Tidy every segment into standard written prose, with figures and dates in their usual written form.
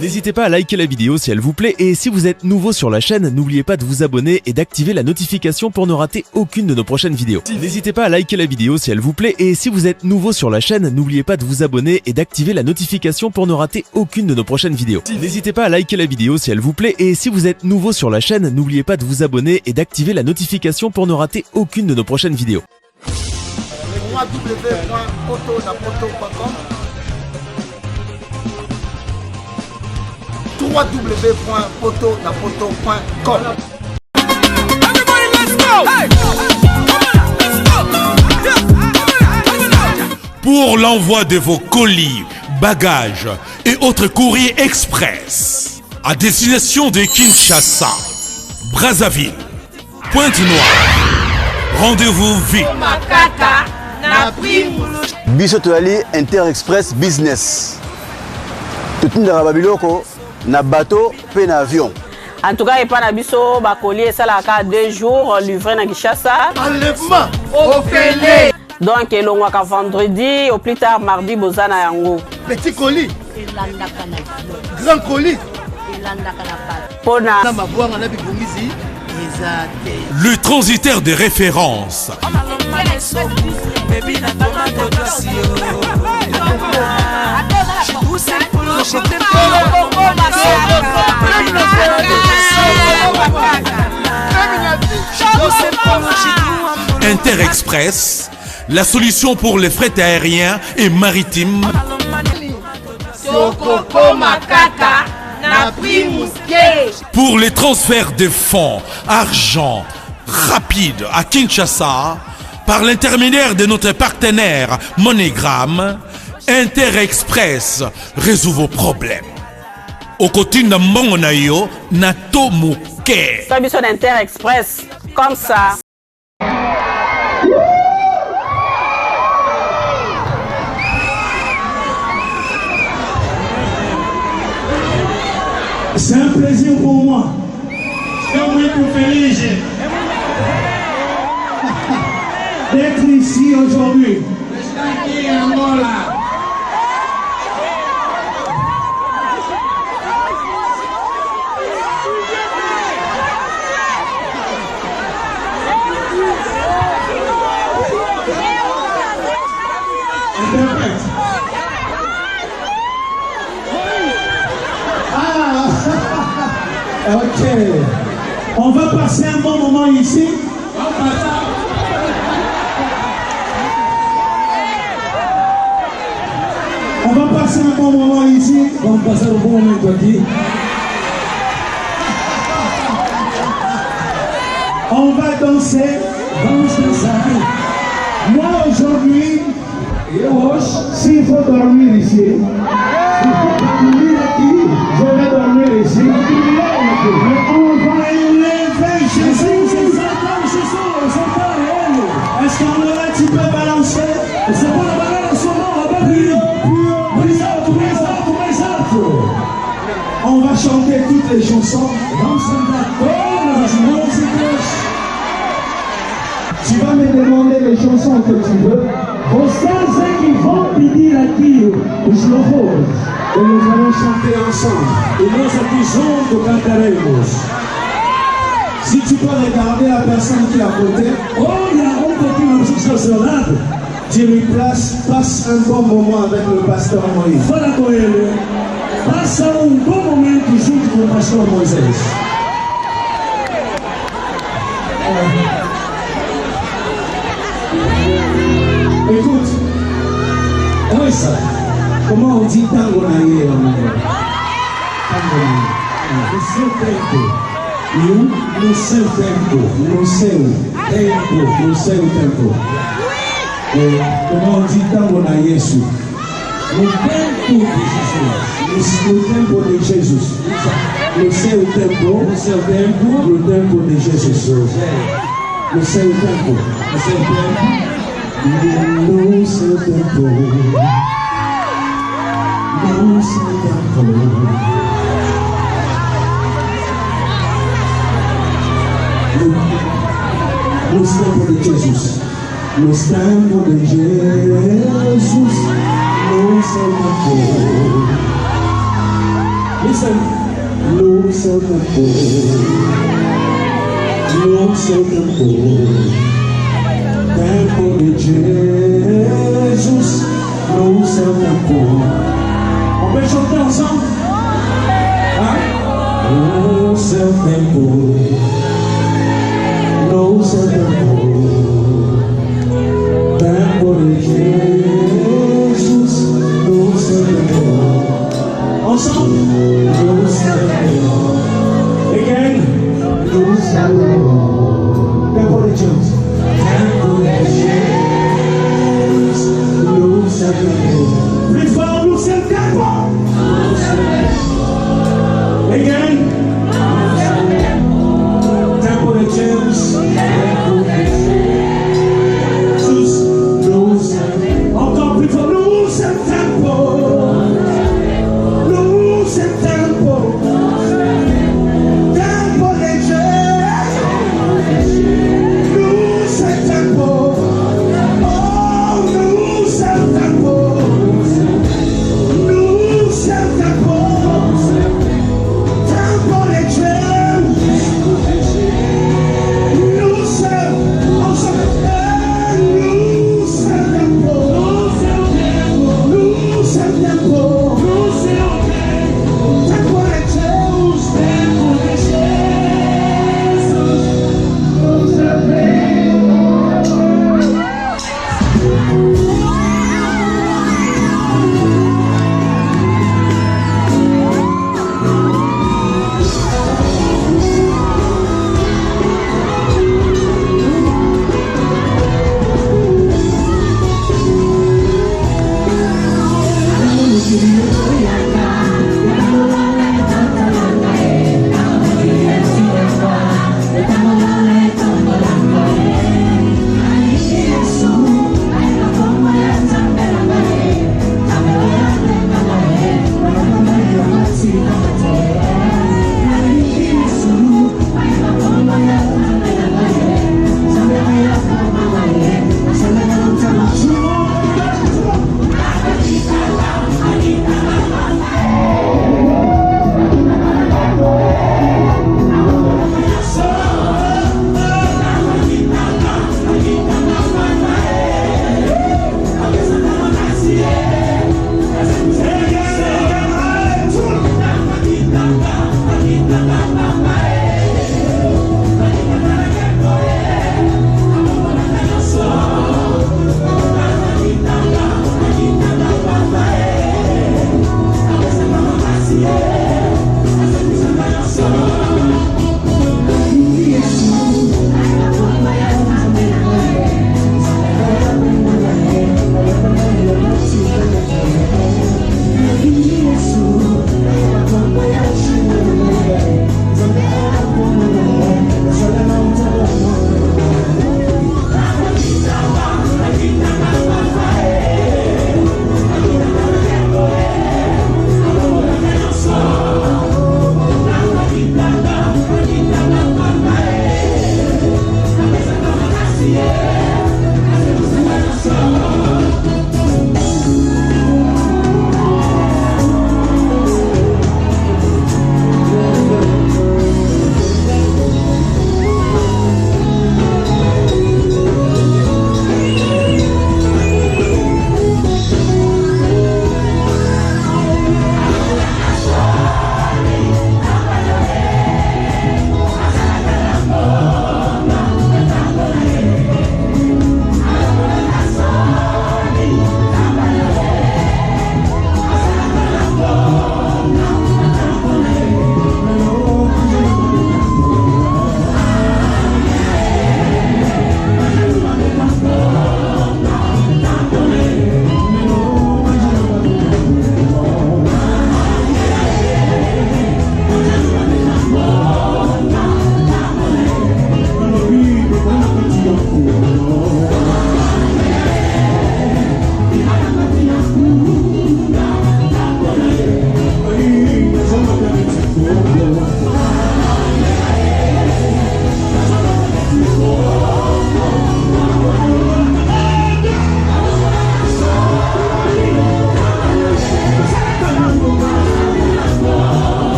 N'hésitez pas à liker la vidéo si elle vous plaît et si vous êtes nouveau sur la chaîne, n'oubliez pas de vous abonner et d'activer la notification pour ne rater aucune de nos prochaines vidéos. N'hésitez pas à liker la vidéo si elle vous plaît et si vous êtes nouveau sur la chaîne, n'oubliez pas de vous abonner et d'activer la notification pour ne rater aucune de nos prochaines vidéos. N'hésitez pas à liker la vidéo si elle vous plaît et si vous êtes nouveau sur la chaîne, n'oubliez pas de vous abonner et d'activer la notification pour ne rater aucune de nos prochaines vidéos. www.potonapoto.com www.potonapoto.com. Pour l'envoi de vos colis, bagages et autres courriers express à destination de Kinshasa, Brazzaville, Pointe-Noire, rendez-vous vite. Biso toali Inter-Express Business. Tout na babiloko na bateau pe na avion. En tout cas, il n'y a pas de bakoli et ça la 2 jours livré à Kinshasa. Enlèvement au Félé. Donc, il y a vendredi, au plus tard mardi, Bozana Yango. Petit colis. Grand colis. Le transitaire de référence. Inter-Express, la solution pour les frais aériens et maritimes. Pour les transferts de fonds, argent, rapide à Kinshasa, par l'intermédiaire de notre partenaire MoneyGram, Inter-Express résout vos problèmes. Au côté de Mongonayo, Nato Mouké. Solution d'Inter-Express, comme ça. C'est un plaisir pour moi. Comme être feliz d'être ici aujourd'hui. Ok. On va passer un bon moment ici. On va passer un bon moment ici. On va passer un bon moment ici. On va danser. Moi aujourd'hui, s'il faut dormir ici, je vais dormir ici. Mais on va élever Jésus. Est-ce qu'on est là, tu peux balancer? C'est pour la balance au moment, on va chanter toutes les chansons. Tu vas me demander les chansons que tu veux. Vos sœurs qui vont pedir aqui os louvores. Et nous allons chanter ensemble. Et nous disons que cantaremos. Si tu peux regarder la personne qui est à côté, oh, il y a un petit musique sur l'âme. Tu lui passe un bon moment avec le pasteur Moïse. Voilà quoi il est. Passe un bon moment toujours avec le pasteur Moïse. Écoute, oui ça. Comment on dit tango naïe en anglais? Tango naïe. Le seu tempo. No seu tempo. No seu tempo. No seu tempo. Comment on dit tango naïe? Le tempo de Jésus. Le tempo de Jésus. Le seu tempo. Le seu tempo. Le tempo de Jésus. Le seu tempo. Le seu tempo. No seu tempo. No seu tempo. Los tempos de Jesús. Los tempos de Jesús. No seu tempo. Listen. Luz é o tempo. Luz é o tempo. Tempo de Jesus. Luz é o tempo. Vamos beijar o coração. Luz é o tempo. Luz é o tempo. Tempo de Jesus. Luz é o tempo. Ensemble. Luz é o tempo. Again. Luz é o tempo. Tempo de Jesus. Tempo de Jesus. Luz é o tempo. Fala, luz é o tempo. Again. Tempo de Jesus. Tempo de Jesus. Luz é o tempo. Encore plus fort. Luz é o tempo. Luz é o tempo. Tempo de Jesus. Luz é o tempo. Oh, luz é o tempo. Luz é o tempo. Tempo de Jesus. Luz é o tempo. Luz é o tempo.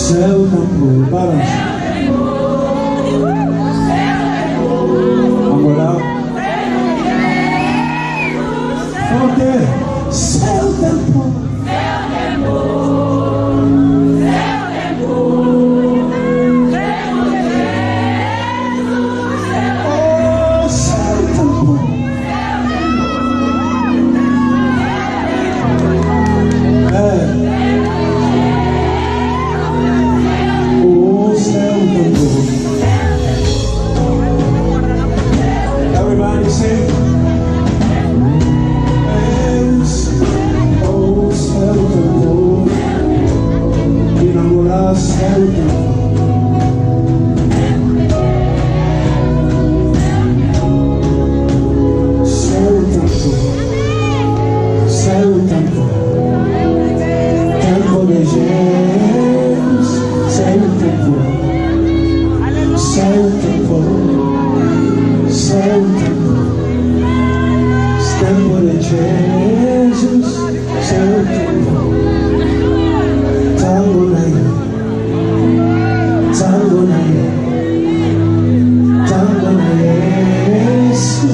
C'est au tempo, balance. Angola. Forte. C'est au tempo. Everybody sing. Oh, Celtico. In Angola, Celtico. Celtico. Celtico. Tempo de Jesus. Celtico. Celtico. Celtico. Tempo de Jesus. Celtico. Tango naye. Tango naye. Tango naye. Yesu.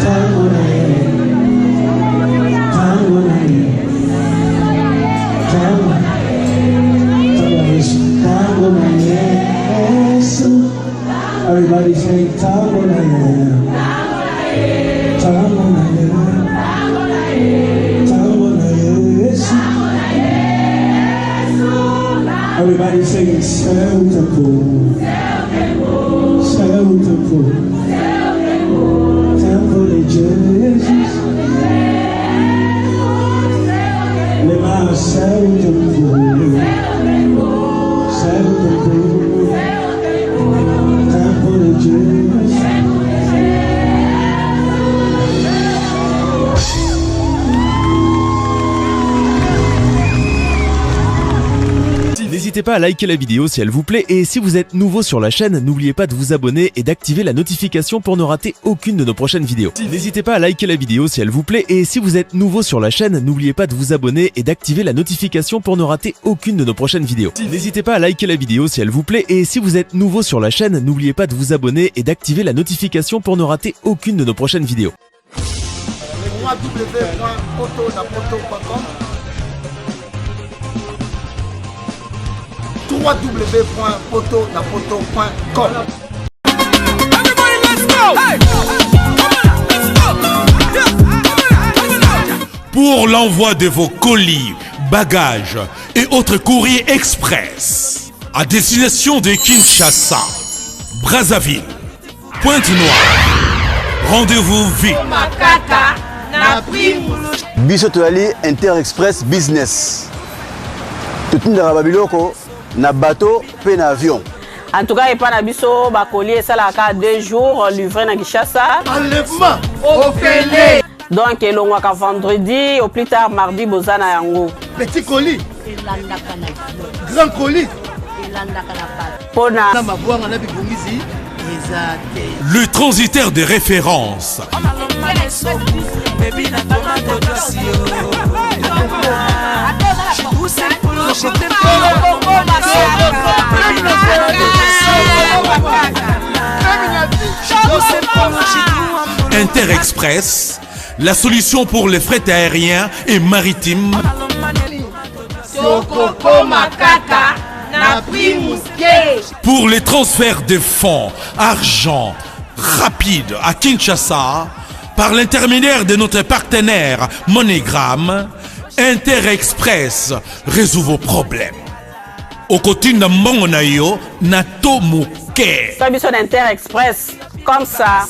Tango naye. Tango naye. Tango. Tango Yesu. Tango naye. Yesu. Everybody say tango naye. Tango naye. Tango naye. Yesu. Everybody sing Celtico. Celtico. Tempo de Jesus. Les mains Celtico. Celtico. Tempo de Jesus. N'hésitez pas à liker la vidéo si elle vous plaît et si vous êtes nouveau sur la chaîne, n'oubliez pas de vous abonner et d'activer la notification pour ne rater aucune de nos prochaines vidéos. N'hésitez pas à liker la vidéo si elle vous plaît et si vous êtes nouveau sur la chaîne, n'oubliez pas de vous abonner et d'activer la notification pour ne rater aucune de nos prochaines vidéos. N'hésitez pas à liker la vidéo si elle vous plaît et si vous êtes nouveau sur la chaîne, n'oubliez pas de vous abonner et d'activer la notification pour ne rater aucune de nos prochaines vidéos. www.autonapoto.com www.autonapoto.com. Pour l'envoi de vos colis, bagages et autres courriers express à destination de Kinshasa, Brazzaville, Pointe-Noire, rendez-vous vite. biso toyali Interexpress Business. Totindaka babiloko na bateau pe na avion. En tout cas, il n'y a pas de bakoli, ça la 2 jours, livré à Kinshasa. Enlèvement au Félé. Donc, il y a vendredi, au plus tard, mardi, Bozana Yango. Petit colis. Grand colis. Pona. Le transitaire de référence. Interexpress, la solution pour les frais aériens et maritimes. Pour les transferts de fonds, argent rapide à Kinshasa, par l'intermédiaire de notre partenaire MoneyGram, Interexpress résout vos problèmes. Au côté de Mbongo Nayo, Nato Mouké. Interexpress, comme ça.